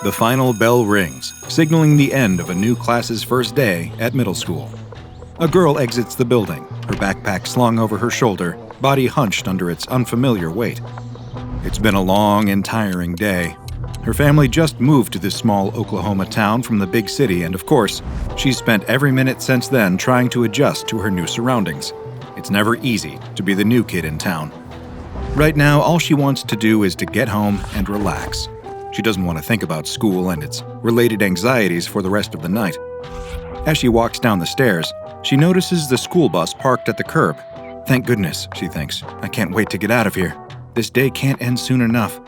The final bell rings, signaling the end of a new class's first day at middle school. A girl exits the building, her backpack slung over her shoulder, body hunched under its unfamiliar weight. It's been a long and tiring day. Her family just moved to this small Oklahoma town from the big city, and of course, she's spent every minute since then trying to adjust to her new surroundings. It's never easy to be the new kid in town. Right now, all she wants to do is to get home and relax. She doesn't want to think about school and its related anxieties for the rest of the night. As she walks down the stairs, she notices the school bus parked at the curb. Thank goodness, she thinks. I can't wait to get out of here. This day can't end soon enough.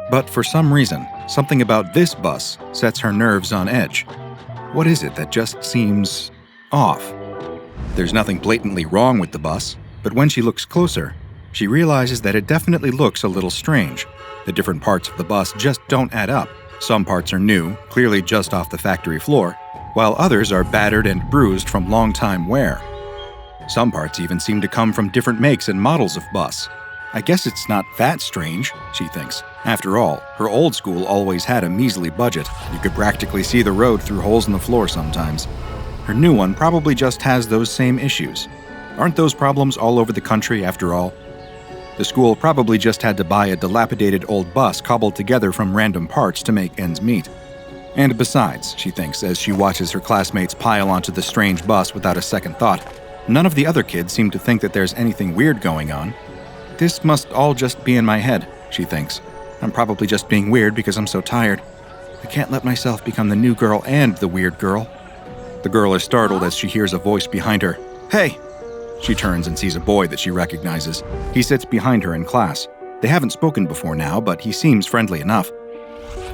But for some reason, something about this bus sets her nerves on edge. What is it that just seems off? There's nothing blatantly wrong with the bus, but when she looks closer, she realizes that it definitely looks a little strange. The different parts of the bus just don't add up. Some parts are new, clearly just off the factory floor, while others are battered and bruised from long-time wear. Some parts even seem to come from different makes and models of bus. I guess it's not that strange, she thinks. After all, her old school always had a measly budget. You could practically see the road through holes in the floor sometimes. Her new one probably just has those same issues. Aren't those problems all over the country after all? The school probably just had to buy a dilapidated old bus cobbled together from random parts to make ends meet. And besides, she thinks as she watches her classmates pile onto the strange bus without a second thought, none of the other kids seem to think that there's anything weird going on. This must all just be in my head, she thinks. I'm probably just being weird because I'm so tired. I can't let myself become the new girl and the weird girl. The girl is startled as she hears a voice behind her. Hey! She turns and sees a boy that she recognizes. He sits behind her in class. They haven't spoken before now, but he seems friendly enough.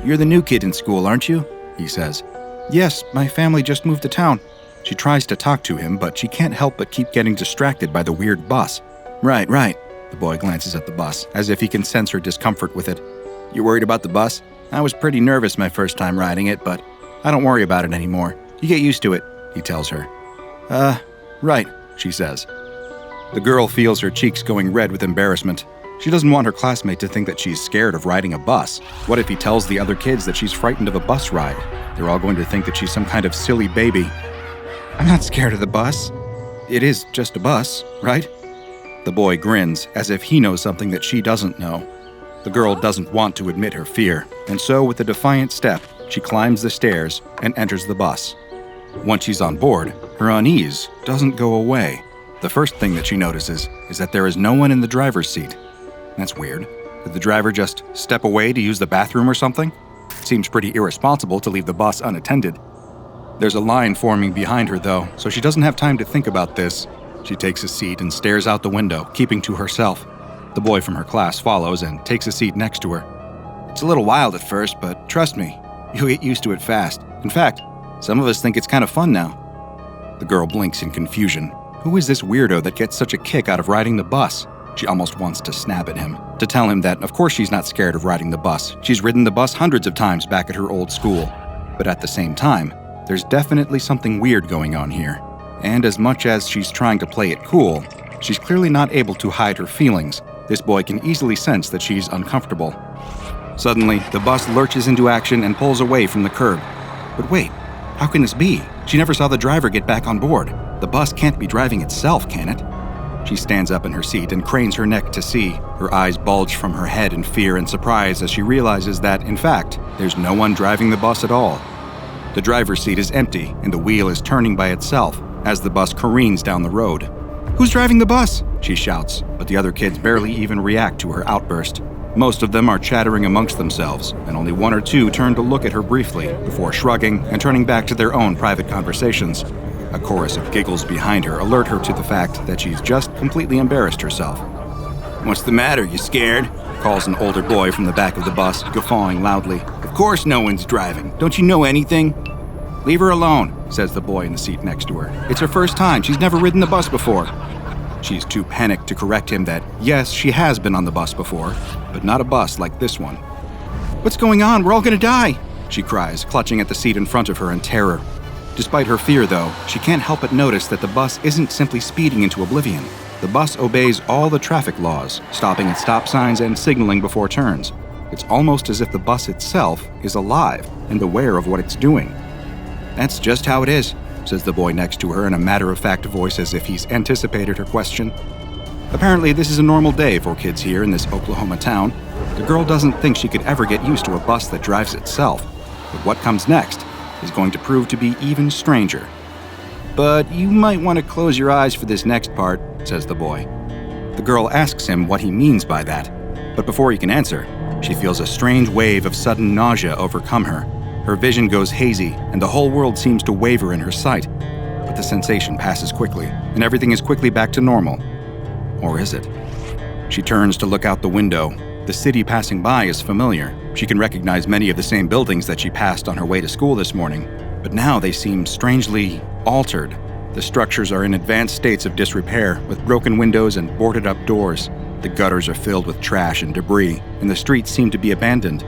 You're the new kid in school, aren't you? He says. Yes, my family just moved to town. She tries to talk to him, but she can't help but keep getting distracted by the weird bus. Right. The boy glances at the bus, as if he can sense her discomfort with it. You worried about the bus? I was pretty nervous my first time riding it, but I don't worry about it anymore. You get used to it, he tells her. Right, she says. The girl feels her cheeks going red with embarrassment. She doesn't want her classmate to think that she's scared of riding a bus. What if he tells the other kids that she's frightened of a bus ride? They're all going to think that she's some kind of silly baby. I'm not scared of the bus. It is just a bus, right? The boy grins, as if he knows something that she doesn't know. The girl doesn't want to admit her fear, and so with a defiant step, she climbs the stairs and enters the bus. Once she's on board, her unease doesn't go away. The first thing that she notices is that there is no one in the driver's seat. That's weird. Did the driver just step away to use the bathroom or something? It seems pretty irresponsible to leave the bus unattended. There's a line forming behind her, though, so she doesn't have time to think about this. She takes a seat and stares out the window, keeping to herself. The boy from her class follows and takes a seat next to her. It's a little wild at first, but trust me, you'll get used to it fast. In fact, some of us think it's kind of fun now. The girl blinks in confusion. Who is this weirdo that gets such a kick out of riding the bus? She almost wants to snap at him, to tell him that of course she's not scared of riding the bus. She's ridden the bus hundreds of times back at her old school. But at the same time, there's definitely something weird going on here. And as much as she's trying to play it cool, she's clearly not able to hide her feelings. This boy can easily sense that she's uncomfortable. Suddenly, the bus lurches into action and pulls away from the curb. But wait, how can this be? She never saw the driver get back on board. The bus can't be driving itself, can it? She stands up in her seat and cranes her neck to see. Her eyes bulge from her head in fear and surprise as she realizes that, in fact, there's no one driving the bus at all. The driver's seat is empty and the wheel is turning by itself as the bus careens down the road. Who's driving the bus? She shouts, but the other kids barely even react to her outburst. Most of them are chattering amongst themselves, and only one or two turn to look at her briefly before shrugging and turning back to their own private conversations. A chorus of giggles behind her alert her to the fact that she's just completely embarrassed herself. What's the matter, you scared? Calls an older boy from the back of the bus, guffawing loudly. Of course no one's driving. Don't you know anything? Leave her alone, says the boy in the seat next to her. It's her first time. She's never ridden the bus before. She's too panicked to correct him that, yes, she has been on the bus before, but not a bus like this one. What's going on? We're all gonna die, she cries, clutching at the seat in front of her in terror. Despite her fear, though, she can't help but notice that the bus isn't simply speeding into oblivion. The bus obeys all the traffic laws, stopping at stop signs and signaling before turns. It's almost as if the bus itself is alive and aware of what it's doing. "That's just how it is," says the boy next to her in a matter-of-fact voice as if he's anticipated her question. Apparently, this is a normal day for kids here in this Oklahoma town. The girl doesn't think she could ever get used to a bus that drives itself, but what comes next is going to prove to be even stranger. "But you might want to close your eyes for this next part," says the boy. The girl asks him what he means by that, but before he can answer, she feels a strange wave of sudden nausea overcome her. Her vision goes hazy, and the whole world seems to waver in her sight. But the sensation passes quickly, and everything is quickly back to normal. Or is it? She turns to look out the window. The city passing by is familiar. She can recognize many of the same buildings that she passed on her way to school this morning, but now they seem strangely altered. The structures are in advanced states of disrepair, with broken windows and boarded-up doors. The gutters are filled with trash and debris, and the streets seem to be abandoned.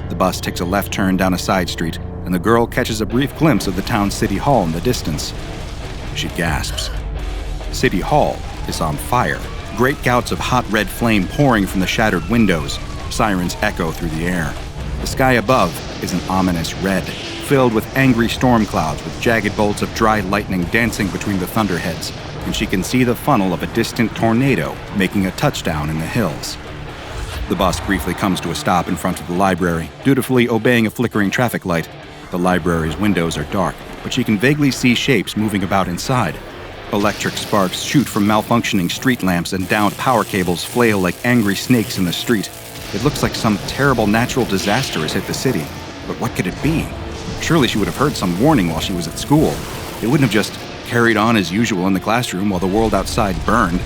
The bus takes a left turn down a side street, and the girl catches a brief glimpse of the town's city hall in the distance. She gasps. City Hall is on fire. Great gouts of hot red flame pouring from the shattered windows. Sirens echo through the air. The sky above is an ominous red, filled with angry storm clouds with jagged bolts of dry lightning dancing between the thunderheads, and she can see the funnel of a distant tornado making a touchdown in the hills. The bus briefly comes to a stop in front of the library, dutifully obeying a flickering traffic light. The library's windows are dark, but she can vaguely see shapes moving about inside. Electric sparks shoot from malfunctioning street lamps, and downed power cables flail like angry snakes in the street. It looks like some terrible natural disaster has hit the city. But what could it be? Surely she would have heard some warning while she was at school. It wouldn't have just carried on as usual in the classroom while the world outside burned.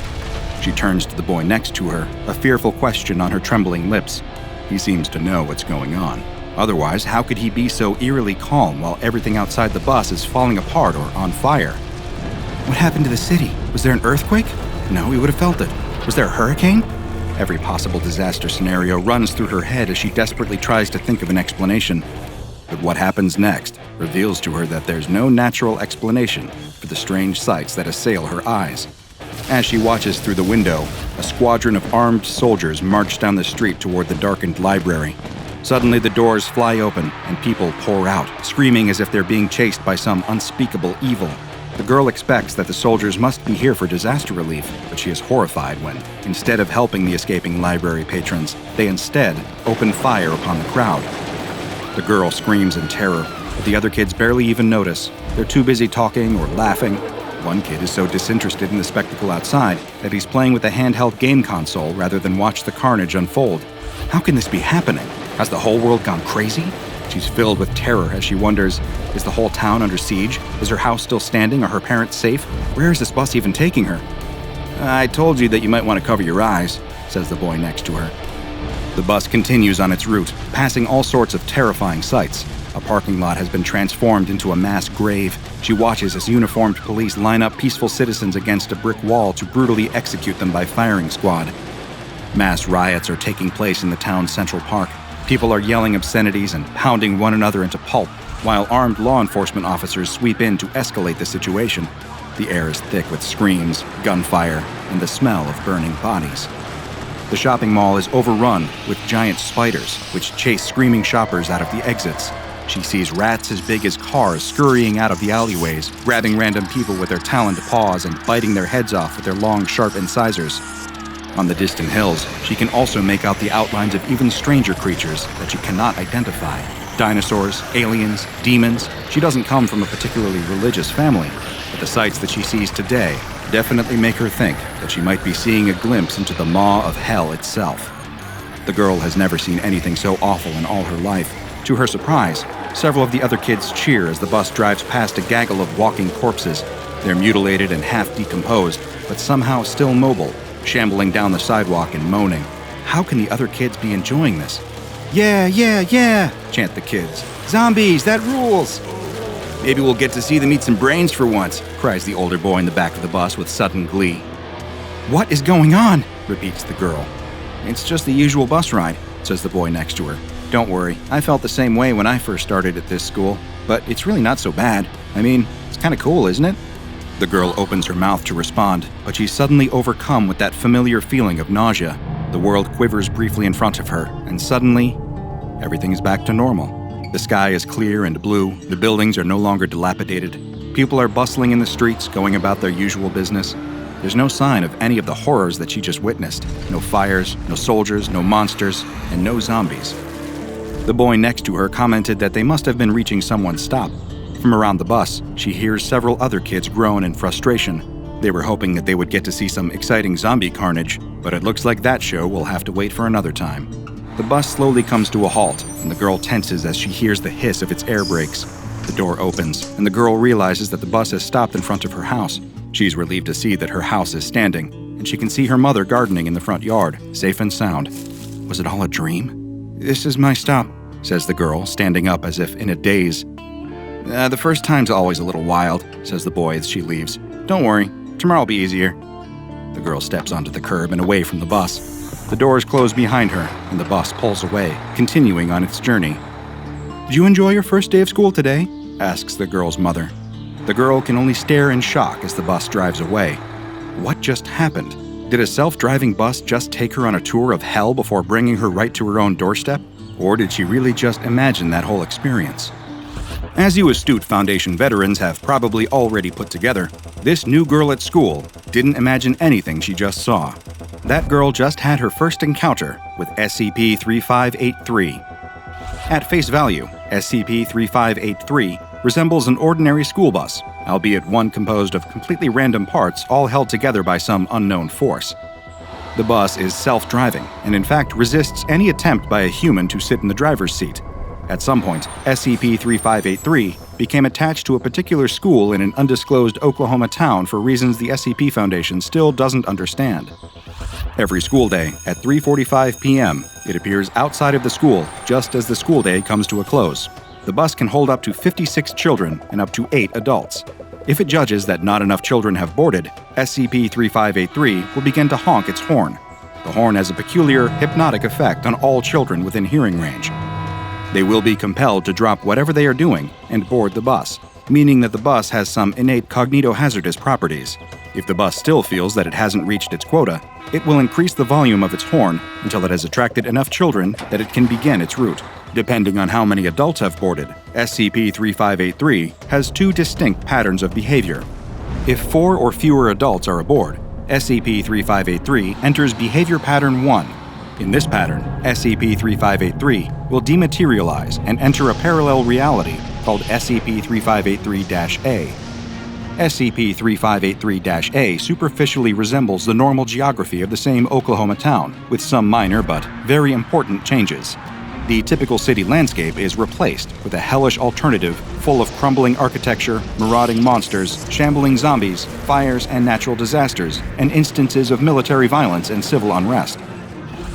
She turns to the boy next to her, a fearful question on her trembling lips. He seems to know what's going on. Otherwise, how could he be so eerily calm while everything outside the bus is falling apart or on fire? What happened to the city? Was there an earthquake? No, we would have felt it. Was there a hurricane? Every possible disaster scenario runs through her head as she desperately tries to think of an explanation. But what happens next reveals to her that there's no natural explanation for the strange sights that assail her eyes. As she watches through the window, a squadron of armed soldiers march down the street toward the darkened library. Suddenly, the doors fly open and people pour out, screaming as if they're being chased by some unspeakable evil. The girl expects that the soldiers must be here for disaster relief, but she is horrified when, instead of helping the escaping library patrons, they instead open fire upon the crowd. The girl screams in terror, but the other kids barely even notice. They're too busy talking or laughing. One kid is so disinterested in the spectacle outside that he's playing with a handheld game console rather than watch the carnage unfold. How can this be happening? Has the whole world gone crazy? She's filled with terror as she wonders, is the whole town under siege? Is her house still standing? Are her parents safe? Where is this bus even taking her? "I told you that you might want to cover your eyes," says the boy next to her. The bus continues on its route, passing all sorts of terrifying sights. A parking lot has been transformed into a mass grave. She watches as uniformed police line up peaceful citizens against a brick wall to brutally execute them by firing squad. Mass riots are taking place in the town's central park. People are yelling obscenities and pounding one another into pulp, while armed law enforcement officers sweep in to escalate the situation. The air is thick with screams, gunfire, and the smell of burning bodies. The shopping mall is overrun with giant spiders, which chase screaming shoppers out of the exits. She sees rats as big as cars scurrying out of the alleyways, grabbing random people with their taloned paws and biting their heads off with their long, sharp incisors. On the distant hills, she can also make out the outlines of even stranger creatures that she cannot identify. Dinosaurs, aliens, demons. She doesn't come from a particularly religious family, but the sights that she sees today definitely make her think that she might be seeing a glimpse into the maw of hell itself. The girl has never seen anything so awful in all her life. To her surprise, several of the other kids cheer as the bus drives past a gaggle of walking corpses. They're mutilated and half decomposed, but somehow still mobile, shambling down the sidewalk and moaning. How can the other kids be enjoying this? "Yeah, yeah, yeah," chant the kids. "Zombies, that rules!" "Maybe we'll get to see them eat some brains for once," cries the older boy in the back of the bus with sudden glee. "What is going on?" repeats the girl. "It's just the usual bus ride," says the boy next to her. "Don't worry, I felt the same way when I first started at this school, but it's really not so bad. I mean, it's kind of cool, isn't it?" The girl opens her mouth to respond, but she's suddenly overcome with that familiar feeling of nausea. The world quivers briefly in front of her, and suddenly, Everything is back to normal. The sky is clear and blue, the buildings are no longer dilapidated. People are bustling in the streets, going about their usual business. There's no sign of any of the horrors that she just witnessed. No fires, no soldiers, no monsters, and no zombies. The boy next to her commented that they must have been reaching someone's stop. From around the bus, she hears several other kids groan in frustration. They were hoping that they would get to see some exciting zombie carnage, but it looks like that show will have to wait for another time. The bus slowly comes to a halt, and the girl tenses as she hears the hiss of its air brakes. The door opens, and the girl realizes that the bus has stopped in front of her house. She's relieved to see that her house is standing, and she can see her mother gardening in the front yard, safe and sound. Was it all a dream? "This is my stop," says the girl, standing up as if in a daze. The first time's always a little wild," says the boy as she leaves. "Don't worry, tomorrow will be easier." The girl steps onto the curb and away from the bus. The doors close behind her, and the bus pulls away, continuing on its journey. "Did you enjoy your first day of school today?" asks the girl's mother. The girl can only stare in shock as the bus drives away. What just happened? Did a self-driving bus just take her on a tour of hell before bringing her right to her own doorstep? Or did she really just imagine that whole experience? As you astute Foundation veterans have probably already put together, this new girl at school didn't imagine anything she just saw. That girl just had her first encounter with SCP-3583. At face value, SCP-3583 resembles an ordinary school bus, albeit one composed of completely random parts all held together by some unknown force. The bus is self-driving and in fact resists any attempt by a human to sit in the driver's seat. At some point, SCP-3583 became attached to a particular school in an undisclosed Oklahoma town for reasons the SCP Foundation still doesn't understand. Every school day, at 3:45 p.m., it appears outside of the school just as the school day comes to a close. The bus can hold up to 56 children and up to 8 adults. If it judges that not enough children have boarded, SCP-3583 will begin to honk its horn. The horn has a peculiar, hypnotic effect on all children within hearing range. They will be compelled to drop whatever they are doing and board the bus, meaning that the bus has some innate cognitohazardous properties. If the bus still feels that it hasn't reached its quota, it will increase the volume of its horn until it has attracted enough children that it can begin its route. Depending on how many adults have boarded, SCP-3583 has 2 distinct patterns of behavior. If 4 or fewer adults are aboard, SCP-3583 enters behavior pattern 1. In this pattern, SCP-3583 will dematerialize and enter a parallel reality called SCP-3583-A. SCP-3583-A superficially resembles the normal geography of the same Oklahoma town, with some minor but very important changes. The typical city landscape is replaced with a hellish alternative full of crumbling architecture, marauding monsters, shambling zombies, fires and natural disasters, and instances of military violence and civil unrest.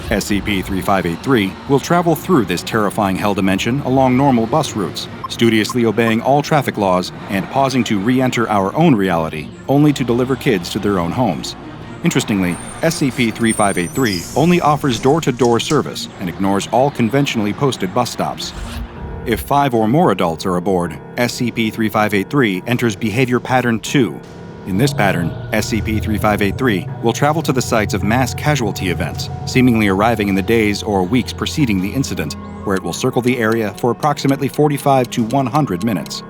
SCP-3583 will travel through this terrifying hell dimension along normal bus routes, studiously obeying all traffic laws and pausing to re-enter our own reality, only to deliver kids to their own homes. Interestingly, SCP-3583 only offers door-to-door service and ignores all conventionally posted bus stops. If 5 or more adults are aboard, SCP-3583 enters behavior pattern 2. In this pattern, SCP-3583 will travel to the sites of mass casualty events, seemingly arriving in the days or weeks preceding the incident, where it will circle the area for approximately 45 to 100 minutes.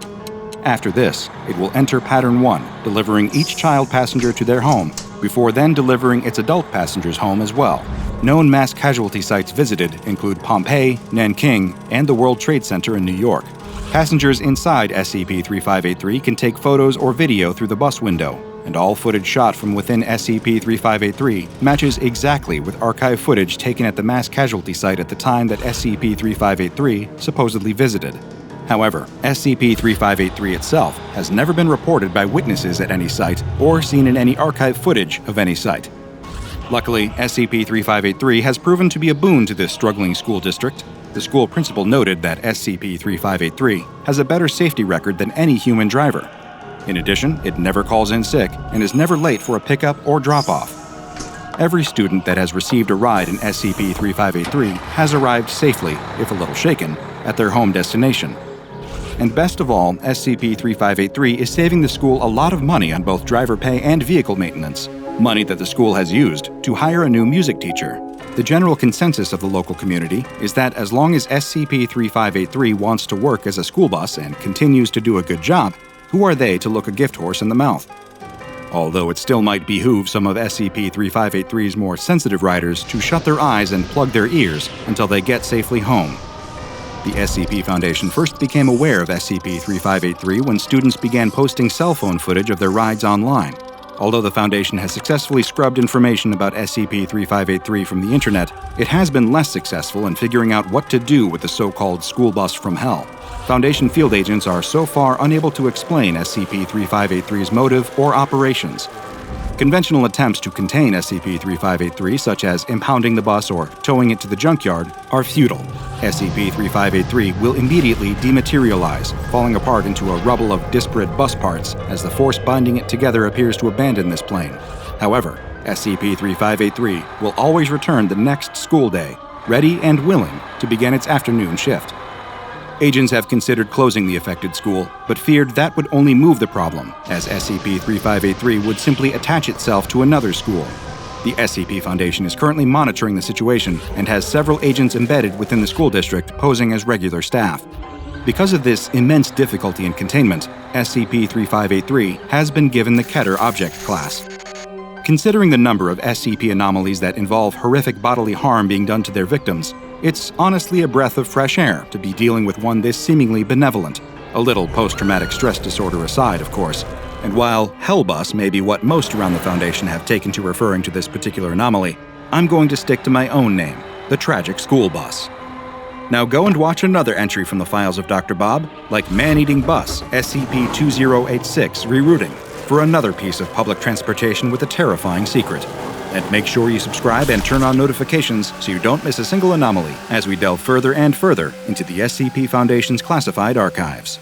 After this, it will enter pattern 1, delivering each child passenger to their home, before then delivering its adult passengers home as well. Known mass casualty sites visited include Pompeii, Nanking, and the World Trade Center in New York. Passengers inside SCP-3583 can take photos or video through the bus window, and all footage shot from within SCP-3583 matches exactly with archive footage taken at the mass casualty site at the time that SCP-3583 supposedly visited. However, SCP-3583 itself has never been reported by witnesses at any site or seen in any archive footage of any site. Luckily, SCP-3583 has proven to be a boon to this struggling school district. The school principal noted that SCP-3583 has a better safety record than any human driver. In addition, it never calls in sick and is never late for a pickup or drop-off. Every student that has received a ride in SCP-3583 has arrived safely, if a little shaken, at their home destination. And best of all, SCP-3583 is saving the school a lot of money on both driver pay and vehicle maintenance, money that the school has used to hire a new music teacher. The general consensus of the local community is that as long as SCP-3583 wants to work as a school bus and continues to do a good job, who are they to look a gift horse in the mouth? Although it still might behoove some of SCP-3583's more sensitive riders to shut their eyes and plug their ears until they get safely home. The SCP Foundation first became aware of SCP-3583 when students began posting cell phone footage of their rides online. Although the Foundation has successfully scrubbed information about SCP-3583 from the internet, it has been less successful in figuring out what to do with the so-called school bus from hell. Foundation field agents are so far unable to explain SCP-3583's motive or operations. Conventional attempts to contain SCP-3583, such as impounding the bus or towing it to the junkyard, are futile. SCP-3583 will immediately dematerialize, falling apart into a rubble of disparate bus parts as the force binding it together appears to abandon this plane. However, SCP-3583 will always return the next school day, ready and willing to begin its afternoon shift. Agents have considered closing the affected school, but feared that would only move the problem, as SCP-3583 would simply attach itself to another school. The SCP Foundation is currently monitoring the situation and has several agents embedded within the school district posing as regular staff. Because of this immense difficulty in containment, SCP-3583 has been given the Keter Object Class. Considering the number of SCP anomalies that involve horrific bodily harm being done to their victims, it's honestly a breath of fresh air to be dealing with one this seemingly benevolent. A little post-traumatic stress disorder aside, of course. And while Hellbus may be what most around the Foundation have taken to referring to this particular anomaly, I'm going to stick to my own name, the Tragic School Bus. Now go and watch another entry from the files of DrBob, like Man-Eating Bus, SCP-2086 Rerouting, for another piece of public transportation with a terrifying secret. And make sure you subscribe and turn on notifications so you don't miss a single anomaly as we delve further and further into the SCP Foundation's classified archives.